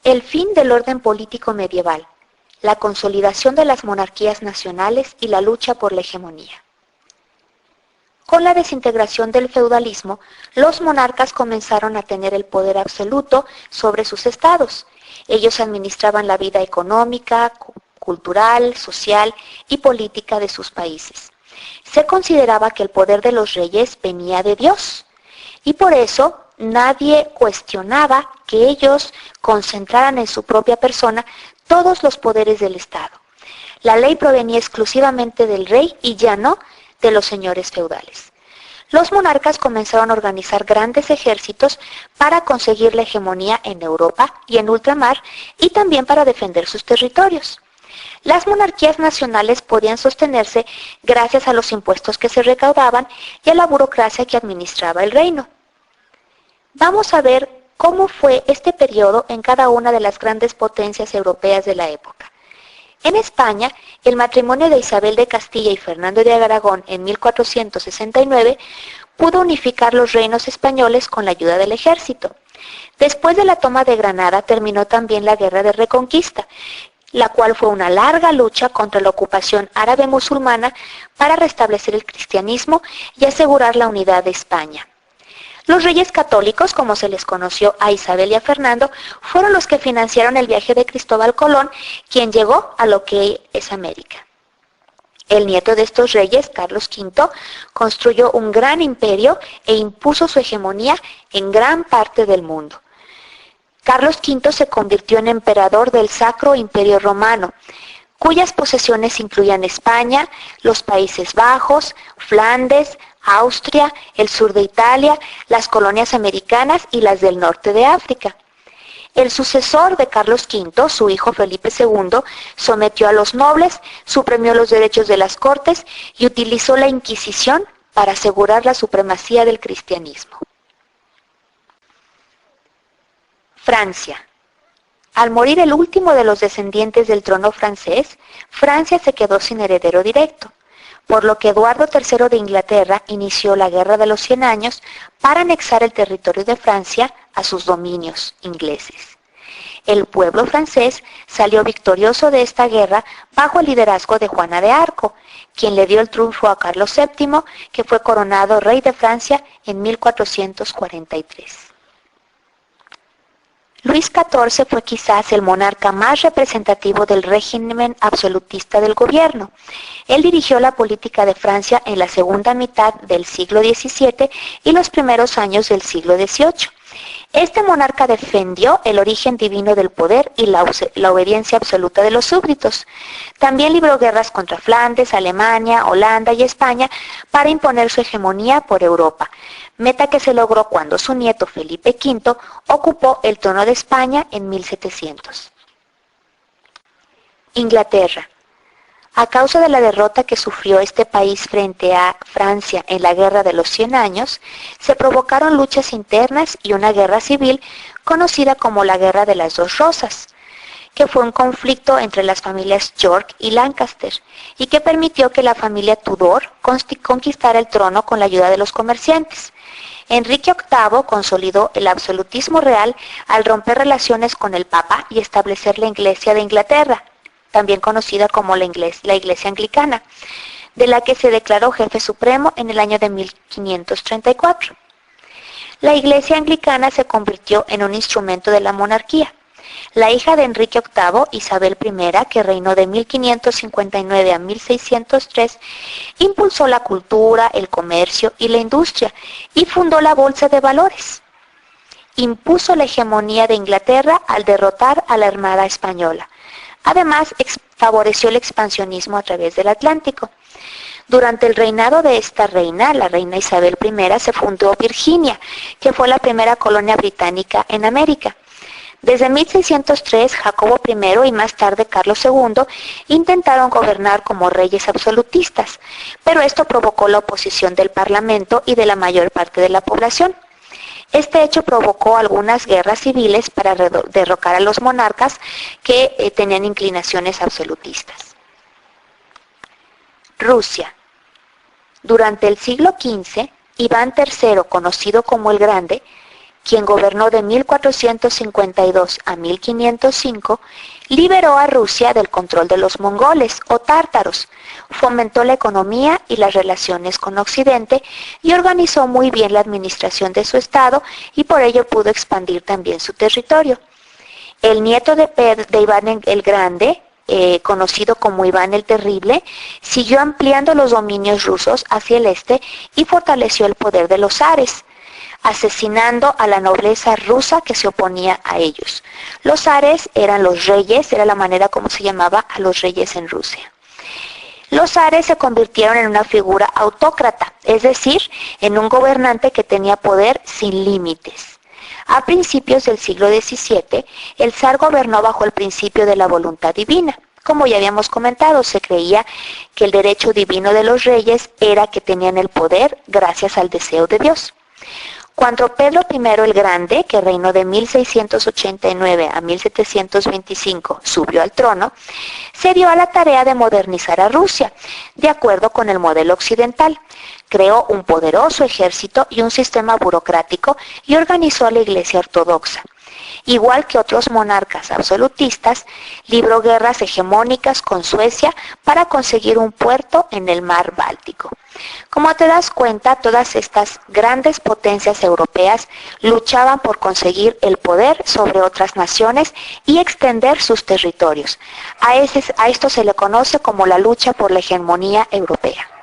El fin del orden político medieval, la consolidación de las monarquías nacionales y la lucha por la hegemonía. Con la desintegración del feudalismo, los monarcas comenzaron a tener el poder absoluto sobre sus estados. Ellos administraban la vida económica, cultural, social y política de sus países. Se consideraba que el poder de los reyes venía de Dios y por eso nadie cuestionaba que ellos concentraran en su propia persona todos los poderes del Estado. La ley provenía exclusivamente del rey y ya no de los señores feudales. Los monarcas comenzaron a organizar grandes ejércitos para conseguir la hegemonía en Europa y en ultramar y también para defender sus territorios. Las monarquías nacionales podían sostenerse gracias a los impuestos que se recaudaban y a la burocracia que administraba el reino. Vamos a ver cómo fue este periodo en cada una de las grandes potencias europeas de la época. En España, el matrimonio de Isabel de Castilla y Fernando de Aragón en 1469 pudo unificar los reinos españoles con la ayuda del ejército. Después de la toma de Granada terminó también la Guerra de Reconquista, la cual fue una larga lucha contra la ocupación árabe musulmana para restablecer el cristianismo y asegurar la unidad de España. Los reyes católicos, como se les conoció a Isabel y a Fernando, fueron los que financiaron el viaje de Cristóbal Colón, quien llegó a lo que es América. El nieto de estos reyes, Carlos V, construyó un gran imperio e impuso su hegemonía en gran parte del mundo. Carlos V se convirtió en emperador del Sacro Imperio Romano, cuyas posesiones incluían España, los Países Bajos, Flandes, Austria, el sur de Italia, las colonias americanas y las del norte de África. El sucesor de Carlos V, su hijo Felipe II, sometió a los nobles, suprimió los derechos de las cortes y utilizó la Inquisición para asegurar la supremacía del cristianismo. Francia. Al morir el último de los descendientes del trono francés, Francia se quedó sin heredero directo, por lo que Eduardo III de Inglaterra inició la Guerra de los 100 Años para anexar el territorio de Francia a sus dominios ingleses. El pueblo francés salió victorioso de esta guerra bajo el liderazgo de Juana de Arco, quien le dio el triunfo a Carlos VII, que fue coronado rey de Francia en 1443. Luis XIV fue quizás el monarca más representativo del régimen absolutista del gobierno. Él dirigió la política de Francia en la segunda mitad del siglo XVII y los primeros años del siglo XVIII. Este monarca defendió el origen divino del poder y la obediencia absoluta de los súbditos. También libró guerras contra Flandes, Alemania, Holanda y España para imponer su hegemonía por Europa, meta que se logró cuando su nieto Felipe V ocupó el trono de España en 1700. Inglaterra. A causa de la derrota que sufrió este país frente a Francia en la Guerra de los 100 Años, se provocaron luchas internas y una guerra civil conocida como la Guerra de las Dos Rosas, que fue un conflicto entre las familias York y Lancaster y que permitió que la familia Tudor conquistara el trono con la ayuda de los comerciantes. Enrique VIII consolidó el absolutismo real al romper relaciones con el Papa y establecer la Iglesia de Inglaterra, también conocida como la Iglesia Anglicana, de la que se declaró jefe supremo en el año de 1534. La Iglesia Anglicana se convirtió en un instrumento de la monarquía. La hija de Enrique VIII, Isabel I, que reinó de 1559 a 1603, impulsó la cultura, el comercio y la industria y fundó la Bolsa de Valores. Impuso la hegemonía de Inglaterra al derrotar a la Armada Española. Además, favoreció el expansionismo a través del Atlántico. Durante el reinado de esta reina, la reina Isabel I, se fundó Virginia, que fue la primera colonia británica en América. Desde 1603, Jacobo I y más tarde Carlos II intentaron gobernar como reyes absolutistas, pero esto provocó la oposición del Parlamento y de la mayor parte de la población. Este hecho provocó algunas guerras civiles para derrocar a los monarcas que tenían inclinaciones absolutistas. Rusia. Durante el siglo XV, Iván III, conocido como el Grande, quien gobernó de 1452 a 1505, liberó a Rusia del control de los mongoles o tártaros, fomentó la economía y las relaciones con Occidente y organizó muy bien la administración de su estado y por ello pudo expandir también su territorio. El nieto de Iván el Grande, conocido como Iván el Terrible, siguió ampliando los dominios rusos hacia el este y fortaleció el poder de los zares, asesinando a la nobleza rusa que se oponía a ellos. Los zares eran los reyes, era la manera como se llamaba a los reyes en Rusia. Los zares se convirtieron en una figura autócrata, es decir, en un gobernante que tenía poder sin límites. A principios del siglo XVII, el zar gobernó bajo el principio de la voluntad divina. Como ya habíamos comentado, se creía que el derecho divino de los reyes era que tenían el poder gracias al deseo de Dios. Cuando Pedro I el Grande, que reinó de 1689 a 1725, subió al trono, se dio a la tarea de modernizar a Rusia, de acuerdo con el modelo occidental. Creó un poderoso ejército y un sistema burocrático y organizó a la Iglesia Ortodoxa. Igual que otros monarcas absolutistas, libró guerras hegemónicas con Suecia para conseguir un puerto en el mar Báltico. Como te das cuenta, todas estas grandes potencias europeas luchaban por conseguir el poder sobre otras naciones y extender sus territorios. A esto se le conoce como la lucha por la hegemonía europea.